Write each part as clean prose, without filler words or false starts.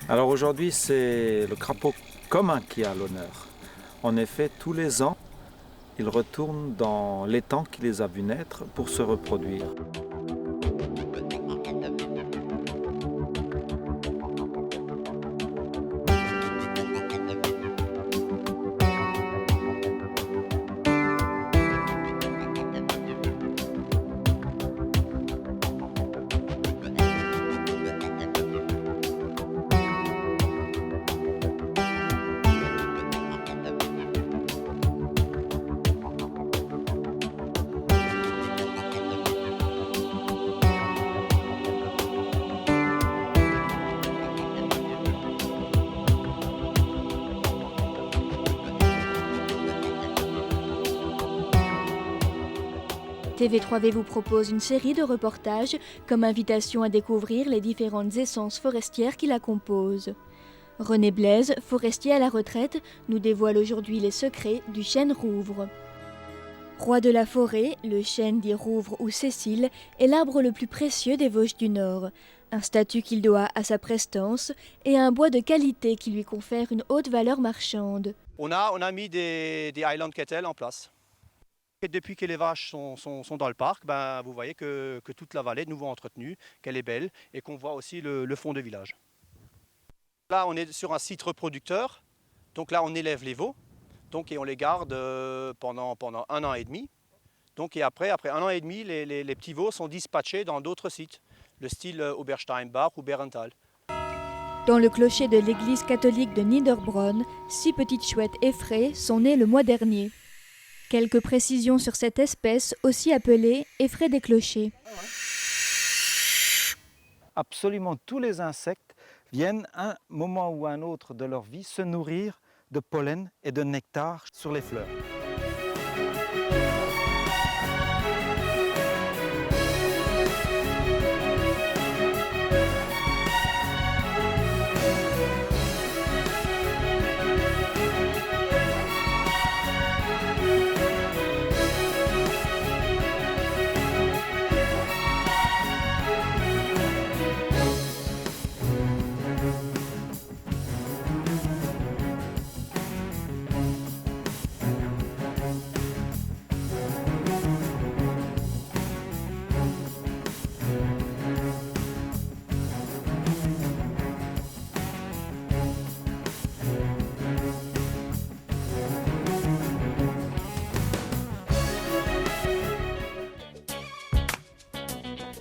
Alors aujourd'hui, c'est le crapaud commun qui a l'honneur. En effet, tous les ans, ils retournent dans l'étang qui les a vus naître pour se reproduire. TV3V vous propose une série de reportages comme invitation à découvrir les différentes essences forestières qui la composent. René Blaise, forestier à la retraite, nous dévoile aujourd'hui les secrets du chêne rouvre. Roi de la forêt, le chêne dit rouvre ou Cécile est l'arbre le plus précieux des Vosges du Nord. Un statut qu'il doit à sa prestance et à un bois de qualité qui lui confère une haute valeur marchande. On a mis des Highland Kettle en place. Et depuis que les vaches sont dans le parc, vous voyez que toute la vallée est de nouveau entretenue, qu'elle est belle et qu'on voit aussi le fond de village. Là, on est sur un site reproducteur, donc là, on élève les veaux et on les garde pendant 1 an et demi. Et après 1 an et demi, les petits veaux sont dispatchés dans d'autres sites, le style Obersteinbach ou Berenthal. Dans le clocher de l'église catholique de Niederbronn, 6 petites chouettes effraies sont nées le mois dernier. Quelques précisions sur cette espèce, aussi appelée effraie des clochers. Absolument tous les insectes viennent à un moment ou à un autre de leur vie se nourrir de pollen et de nectar sur les fleurs.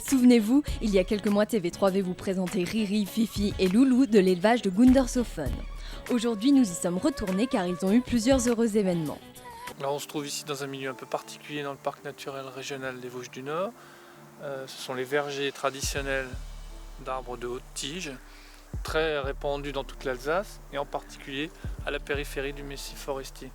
Souvenez-vous, il y a quelques mois, TV3V vous présentait Riri, Fifi et Loulou de l'élevage de Gundershofen. Aujourd'hui, nous y sommes retournés car ils ont eu plusieurs heureux événements. Alors on se trouve ici dans un milieu un peu particulier dans le parc naturel régional des Vosges du Nord. Ce sont les vergers traditionnels d'arbres de haute tige, très répandus dans toute l'Alsace et en particulier à la périphérie du massif forestier.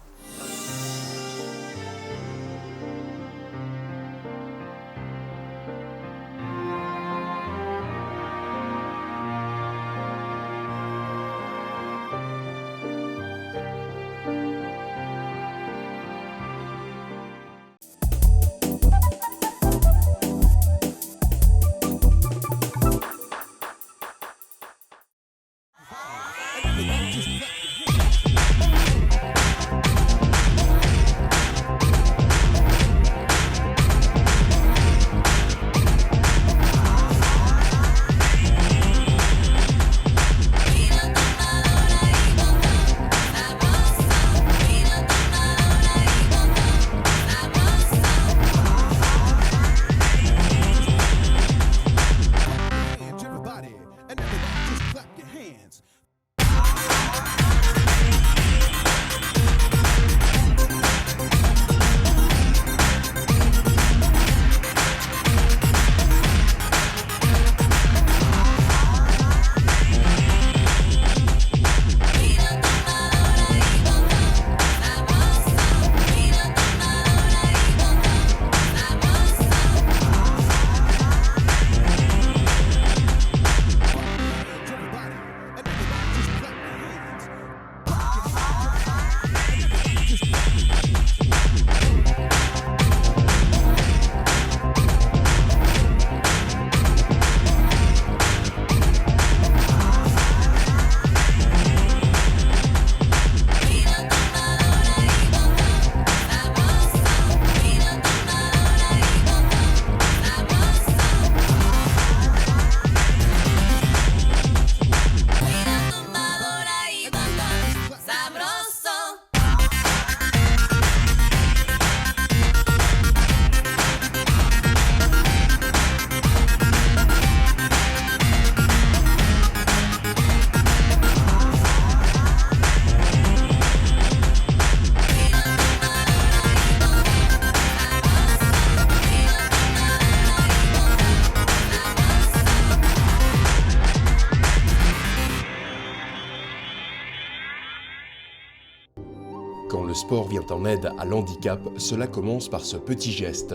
Quand le sport vient en aide à l'handicap, cela commence par ce petit geste.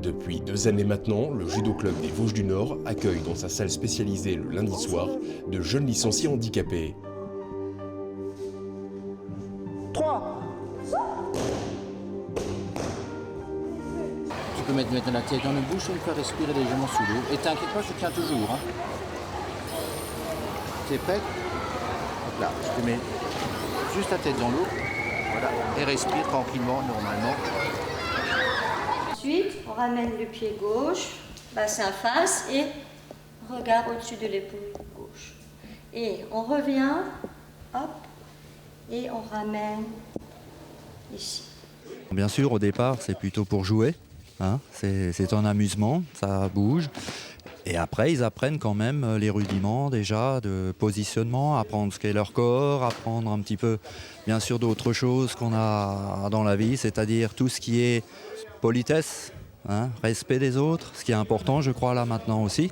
Depuis 2 années maintenant, le Judo Club des Vosges du Nord accueille dans sa salle spécialisée le lundi soir de jeunes licenciés handicapés. 3. Tu peux mettre la tête dans la bouche et me faire respirer légèrement sous l'eau. Et t'inquiète pas, je te tiens toujours. Hein. T'es prêt? Hop là, je te mets juste la tête dans l'eau. Voilà, et respire tranquillement, normalement. Ensuite, on ramène le pied gauche, bassin face et regard au-dessus de l'épaule gauche. Et on revient, hop, et on ramène ici. Bien sûr, au départ, c'est plutôt pour jouer. Hein, c'est un amusement, ça bouge. Et après, ils apprennent quand même les rudiments déjà de positionnement, apprendre ce qu'est leur corps, apprendre un petit peu, bien sûr, d'autres choses qu'on a dans la vie, c'est-à-dire tout ce qui est politesse, hein, respect des autres, ce qui est important, je crois, là maintenant aussi.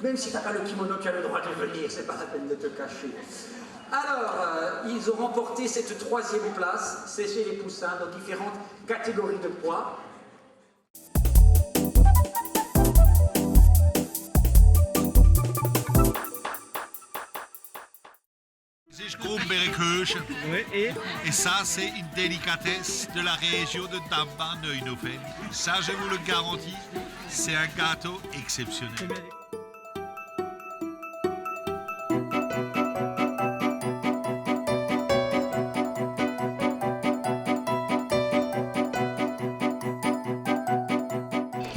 Même si t'as pas le kimono, tu as le droit de venir, c'est pas la peine de te cacher. Alors, ils ont remporté cette 3e place, c'est chez les poussins, dans différentes catégories de poids. C'est Kronbergkirche. Oui, et ça, c'est une délicatesse de la région de Damba-Neuenhofen. Ça, je vous le garantis, c'est un gâteau exceptionnel.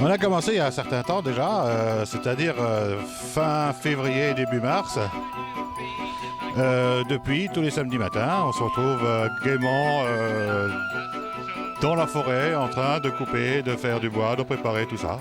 On a commencé il y a un certain temps déjà, c'est-à-dire fin février, début mars. Depuis, tous les samedis matins, on se retrouve gaiement dans la forêt en train de couper, de faire du bois, de préparer tout ça.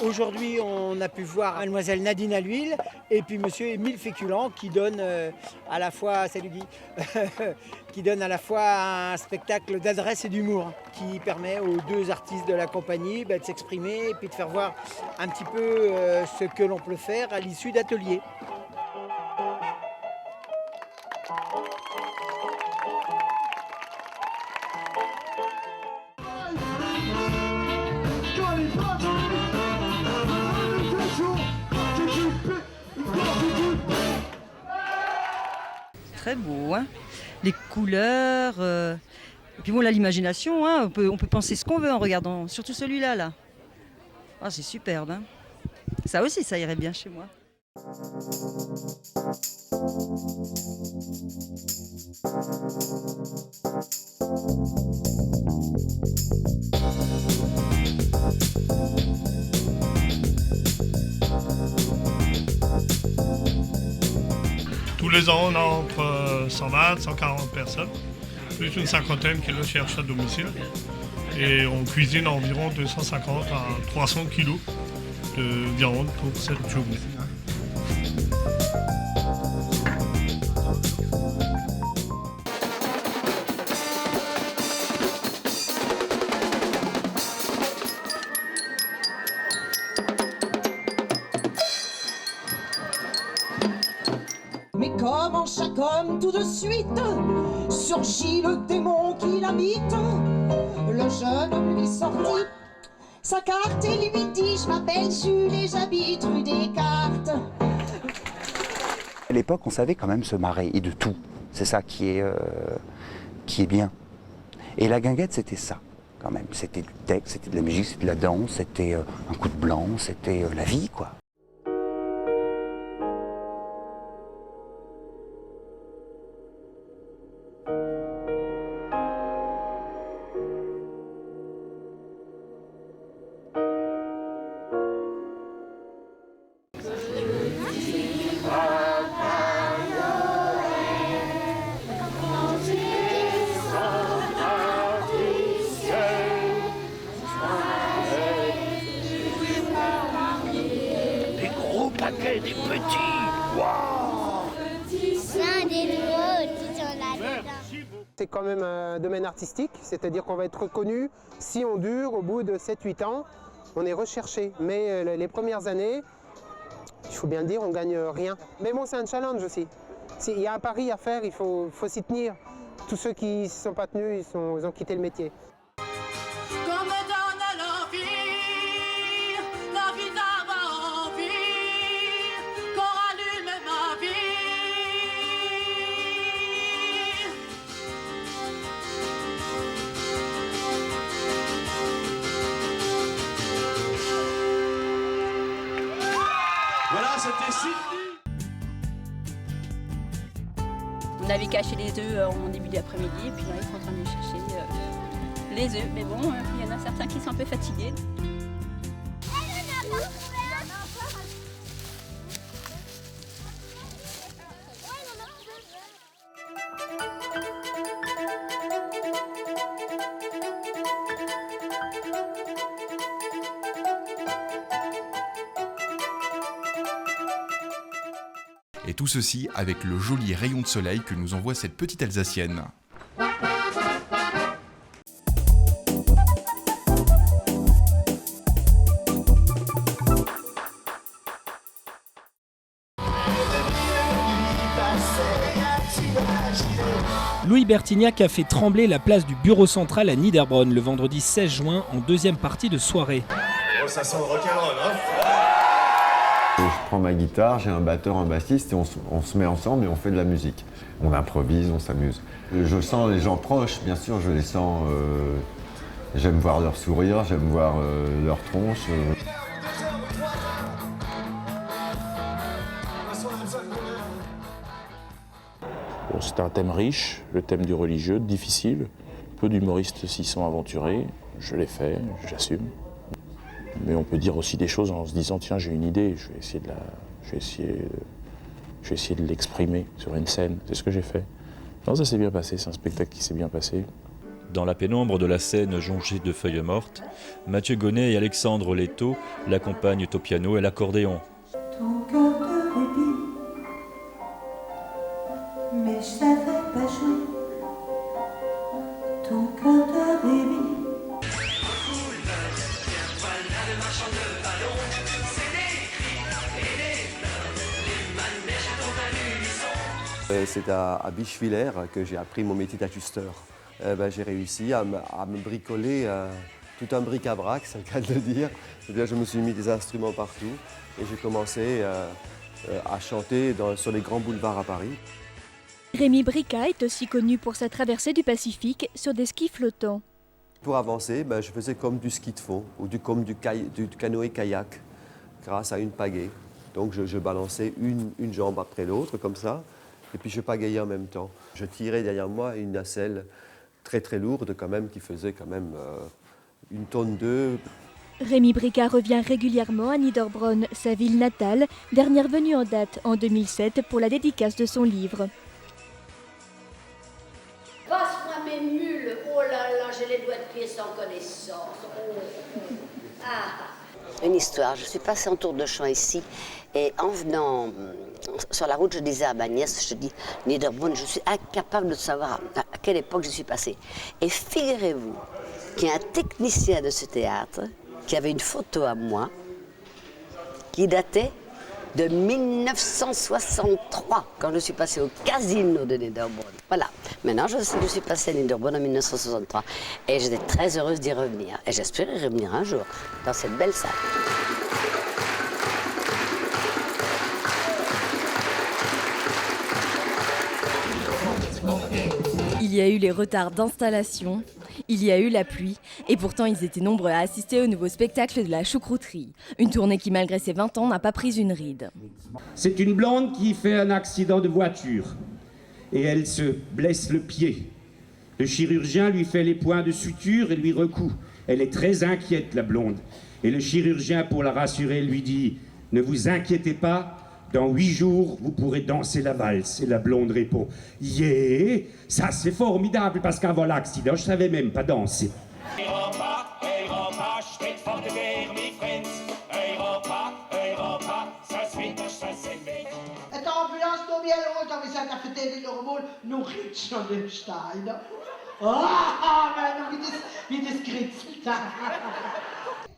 Aujourd'hui, on a pu voir mademoiselle Nadine à l'huile et puis monsieur Émile Féculent qui donne à la fois, salut Guy, qui donne à la fois un spectacle d'adresse et d'humour qui permet aux 2 artistes de la compagnie de s'exprimer et puis de faire voir un petit peu ce que l'on peut faire à l'issue d'ateliers. Très beau, hein, les couleurs, et puis bon, là, l'imagination, hein, on peut penser ce qu'on veut en regardant, surtout celui-là. Là. Ah, c'est superbe. Hein. Ça aussi, ça irait bien chez moi. Tous les ans, on a entre 120 et 140 personnes, plus une cinquantaine qui le cherchent à domicile. Et on cuisine environ 250 à 300 kilos de viande pour cette journée. comme tout de suite surgit le démon qui l'habite. Le jeune lui sortit sa carte et lui dit: je m'appelle Jules et j'habite rue Descartes. À l'époque, on savait quand même se marrer, et de tout. C'est ça qui est bien. Et la guinguette, c'était ça, quand même. C'était du texte, c'était de la musique, c'était de la danse, c'était un coup de blanc, c'était la vie, quoi. Des petits. Wow. C'est quand même un domaine artistique, c'est-à-dire qu'on va être reconnu si on dure au bout de 7-8 ans, on est recherché. Mais les premières années, il faut bien le dire, on ne gagne rien. Mais bon, c'est un challenge aussi. Il y a un pari à faire, il faut s'y tenir. Tous ceux qui ne se sont pas tenus, ils ont quitté le métier. Voilà, c'était Sydney. On avait caché les œufs en début d'après-midi, et puis là, ils sont en train de chercher les œufs. Mais bon, il y en a certains qui sont un peu fatigués. Et tout ceci avec le joli rayon de soleil que nous envoie cette petite Alsacienne. Louis Bertignac a fait trembler la place du bureau central à Niederbronn le vendredi 16 juin en deuxième partie de soirée. Oh, ça sent le rock'n'roll, hein. Je prends ma guitare, j'ai un batteur, un bassiste et on se met ensemble et on fait de la musique. On improvise, on s'amuse. Je sens les gens proches, bien sûr, je les sens. J'aime voir leur sourire, j'aime voir leur tronche. Bon, c'est un thème riche, le thème du religieux, difficile. Peu d'humoristes s'y sont aventurés. Je l'ai fait, j'assume. Mais on peut dire aussi des choses en se disant tiens, j'ai une idée, je vais essayer de l'exprimer sur une scène. C'est ce que j'ai fait. Non, ça s'est bien passé, c'est un spectacle qui s'est bien passé. Dans la pénombre de la scène jonchée de feuilles mortes, Mathieu Gonnet et Alexandre Leto l'accompagnent au piano et l'accordéon. Ton cœur de rubis, mais je savais pas jouer. Ton cœur de rubis. C'est à Bischwiller que j'ai appris mon métier d'ajusteur. J'ai réussi à me bricoler tout un bric-à-brac, c'est le cas de le dire. Je me suis mis des instruments partout et j'ai commencé à chanter sur les grands boulevards à Paris. Rémi Brica est aussi connu pour sa traversée du Pacifique sur des skis flottants. Pour avancer, je faisais comme du ski de fond ou comme du canoë-kayak grâce à une pagaie. Donc je balançais une jambe après l'autre comme ça. Et puis je pagayais en même temps. Je tirais derrière moi une nacelle très très lourde quand même, qui faisait quand même 1 tonne d'œufs. Rémi Brica revient régulièrement à Niederbronn, sa ville natale, dernière venue en date en 2007 pour la dédicace de son livre. Passe-moi mes mules, oh là là, j'ai les doigts de pied sans connaissance. Oh. Ah. Une histoire, je suis passée en tour de champ ici et en venant sur la route, je disais à ma nièce, je dis, Niederbronn, je suis incapable de savoir à quelle époque je suis passée. Et figurez-vous qu'il y a un technicien de ce théâtre qui avait une photo à moi qui datait de 1963, quand je suis passée au casino de Niederbronn. Voilà, maintenant je sais que je suis passée à Niederbronn en 1963 et j'étais très heureuse d'y revenir. Et j'espère y revenir un jour dans cette belle salle. Il y a eu les retards d'installation, il y a eu la pluie, et pourtant ils étaient nombreux à assister au nouveau spectacle de la choucrouterie. Une tournée qui, malgré ses 20 ans, n'a pas pris une ride. C'est une blonde qui fait un accident de voiture, et elle se blesse le pied. Le chirurgien lui fait les points de suture et lui recoue. Elle est très inquiète, la blonde. Et le chirurgien, pour la rassurer, lui dit « Ne vous inquiétez pas, dans 8 jours, vous pourrez danser la valse. » Et la blonde répond « Yeah, ça c'est formidable, parce qu'avant l'accident, je savais même pas danser. »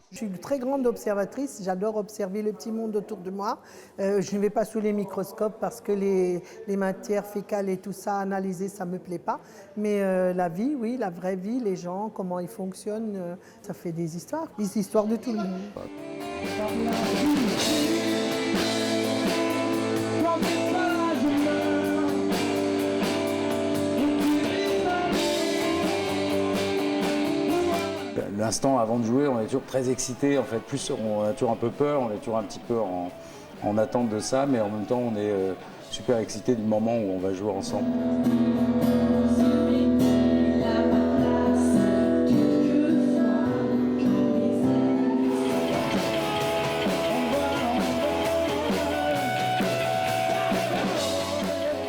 Je suis une très grande observatrice, j'adore observer le petit monde autour de moi. Je ne vais pas sous les microscopes parce que les matières fécales et tout ça, analyser, ça ne me plaît pas. Mais la vie, oui, la vraie vie, les gens, comment ils fonctionnent, ça fait des histoires de tout le monde. L'instant avant de jouer, on est toujours très excité. En fait, plus on a toujours un peu peur, on est toujours un petit peu en attente de ça, mais en même temps, on est super excité du moment où on va jouer ensemble.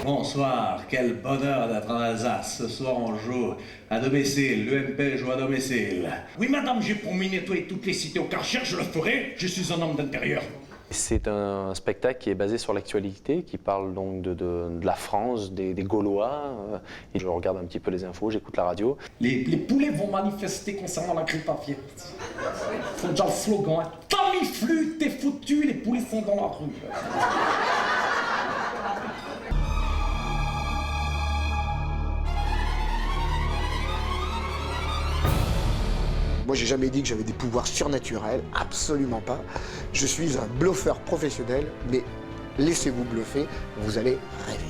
Bonsoir, quel bonheur d'être en Alsace. Ce soir, on joue à domicile. L'UMP joue à domicile. Oui, madame, j'ai promis nettoyer toutes les cités au Karcher, je le ferai. Je suis un homme d'intérieur. C'est un spectacle qui est basé sur l'actualité, qui parle donc de la France, des Gaulois. Et je regarde un petit peu les infos, j'écoute la radio. Les poulets vont manifester concernant la grippe aviaire. C'est déjà le slogan. Hein. Tamiflu, t'es foutu, les poulets sont dans la rue. Moi, j'ai jamais dit que j'avais des pouvoirs surnaturels, absolument pas. Je suis un bluffeur professionnel, mais laissez-vous bluffer, vous allez rêver.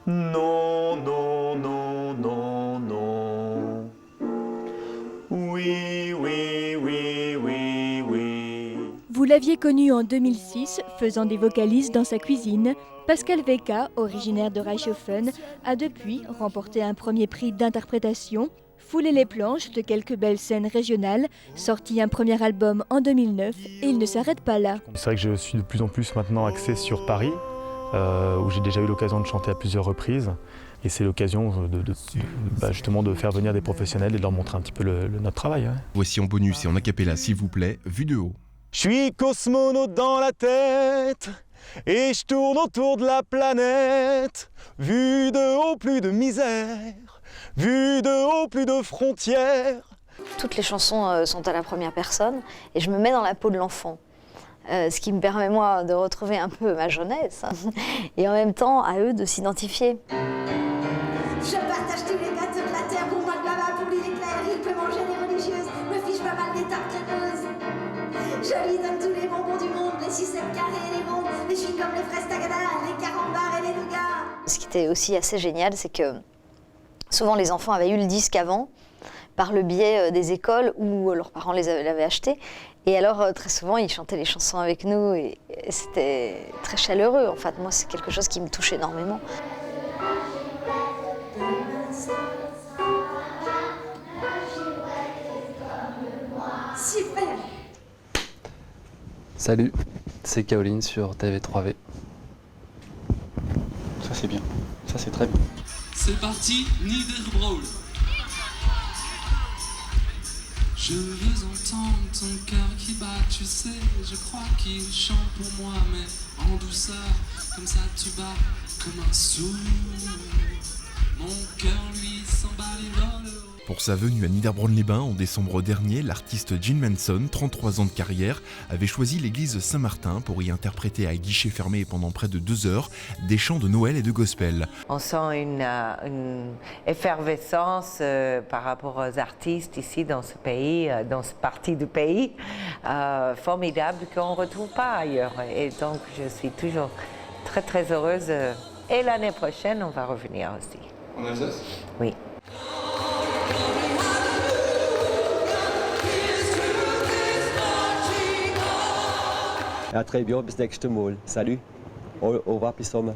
Non, non, non, non, non. Oui, oui, oui, oui, oui. Vous l'aviez connu en 2006, faisant des vocalises dans sa cuisine. Pascal Vecka, originaire de Reichshofen, a depuis remporté un premier prix d'interprétation, foulé les planches de quelques belles scènes régionales, sorti un premier album en 2009 et il ne s'arrête pas là. C'est vrai que je suis de plus en plus maintenant axé sur Paris, où j'ai déjà eu l'occasion de chanter à plusieurs reprises. Et c'est l'occasion justement de faire venir des professionnels et de leur montrer un petit peu notre travail. Ouais. Voici en bonus et en a cappella, s'il vous plaît, Vue de haut. Je suis cosmonaute dans la tête et je tourne autour de la planète. Vue de haut, plus de misère. Vue de haut, plus de frontières. Toutes les chansons sont à la première personne et je me mets dans la peau de l'enfant. Ce qui me permet, moi, de retrouver un peu ma jeunesse et en même temps à eux de s'identifier. Je partage tous les gâteaux de la terre, pour moi de là-bas, pour lui l'éclair, il peut manger les religieuses, me fiche pas mal des tartes crémeuses. Je lui donne tous les bonbons du monde, les sucettes carrées, les rondes, les chewing-gums, les fraises tagada, les carambars et les nougats. Ce qui était aussi assez génial, c'est que souvent les enfants avaient eu le disque avant, par le biais des écoles où leurs parents l'avaient acheté. Et alors, très souvent, ils chantaient les chansons avec nous et c'était très chaleureux. En fait, moi, c'est quelque chose qui me touche énormément. Super! Salut, c'est Caroline sur TV3V. Ça, c'est bien. Ça, c'est très bien. C'est parti, Niederbraul. Je veux entendre ton cœur qui bat, tu sais, je crois qu'il chante pour moi, mais en douceur, comme ça tu bats comme un sourd. Mon cœur lui s'emballe et vole. Pour sa venue à Niederbronn-les-Bains en décembre dernier, l'artiste Jim Manson, 33 ans de carrière, avait choisi l'église Saint-Martin pour y interpréter à guichet fermé pendant près de 2 heures des chants de Noël et de gospel. On sent une effervescence par rapport aux artistes ici dans ce pays, dans cette partie du pays, formidable qu'on ne retrouve pas ailleurs. Et donc je suis toujours très très heureuse. Et l'année prochaine, on va revenir aussi. En Alsace? Oui. Ja, très bien, bis nächste Mal. Salut, au revoir, bis Sommer.